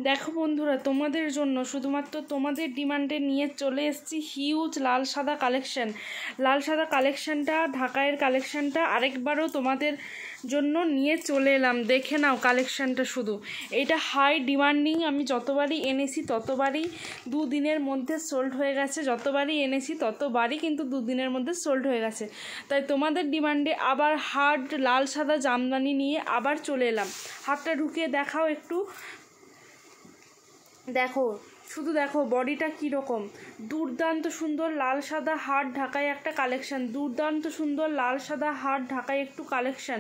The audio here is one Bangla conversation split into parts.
দেখো বন্ধুরা, তোমাদের জন্য শুধুমাত্র তোমাদের ডিমান্ডে নিয়ে চলে এসেছি হিউজ লাল সাদা কালেকশন। লাল সাদা কালেকশনটা, ঢাকাইয়ের কালেকশনটা আরেকবারও তোমাদের জন্য নিয়ে চলে এলাম। দেখে নাও কালেকশনটা শুধু। এটা হাই ডিমান্ডিং, আমি যতবারই এনেছি ততবারই দুদিনের মধ্যে সোল্ড হয়ে গেছে। যতবারই এনেছি ততবারই কিন্তু দুদিনের মধ্যে সোল্ড হয়ে গেছে। তাই তোমাদের ডিমান্ডে আবার হার্ড লাল সাদা জামদানি নিয়ে আবার চলে এলাম। হাতটা ঢুকিয়ে দেখাও একটু। দেখো, শুধু দেখো বডিটা কীরকম দুর্দান্ত সুন্দর লাল সাদা হার্ড ঢাকায় একটা কালেকশান। দুর্দান্ত সুন্দর লাল সাদা হার্ড ঢাকায় একটু কালেকশান।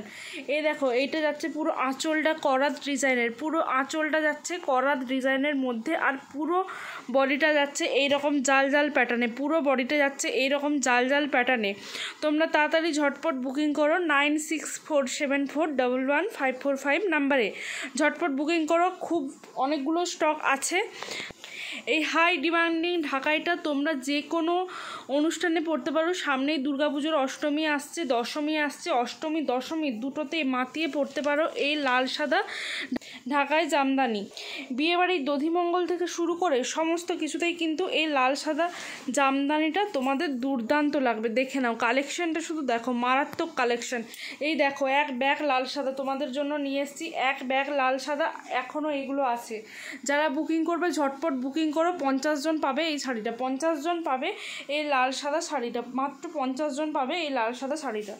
এ দেখো, এইটা যাচ্ছে পুরো আঁচলটা করাত ডিজাইনের, পুরো আঁচলটা যাচ্ছে করাত ডিজাইনের মধ্যে, আর পুরো বডিটা যাচ্ছে এইরকম জাল জাল প্যাটার্নে। পুরো বডিটা যাচ্ছে এইরকম জাল জাল প্যাটার্নে। তোমরা তাড়াতাড়ি ঝটপট বুকিং করো 9647411545 নাম্বারে ঝটপট বুকিং করো। খুব অনেকগুলো স্টক আছে। এই হাই ডিমান্ডিং ঢাকাইটা তোমরা যে কোনো অনুষ্ঠানে পড়তে পারো। সামনেই দুর্গাপুজোর অষ্টমী আসছে, দশমী আসছে। অষ্টমী দশমী দুটোতেই মাতিয়ে পড়তে পারো এই লাল সাদা ঢাকাই জামদানি। বিয়েবাড়ির দধিমঙ্গল থেকে শুরু করে সমস্ত কিছুতেই কিন্তু এই লাল সাদা জামদানিটা তোমাদের দুর্দান্ত লাগবে। দেখে নাও কালেকশনটা, শুধু দেখো মারাত্মক কালেকশন। এই দেখো এক ব্যাগ লাল সাদা তোমাদের জন্য নিয়ে এসেছি, এক ব্যাগ লাল সাদা এখনও এগুলো আছে। যারা বুকিং করবে ঝটপট বুকিং করো। 50 জন পাবে এই শাড়িটা, 50 জন পাবে এই লাল সাদা শাড়িটা, মাত্র 50 জন পাবে এই লাল সাদা শাড়িটা।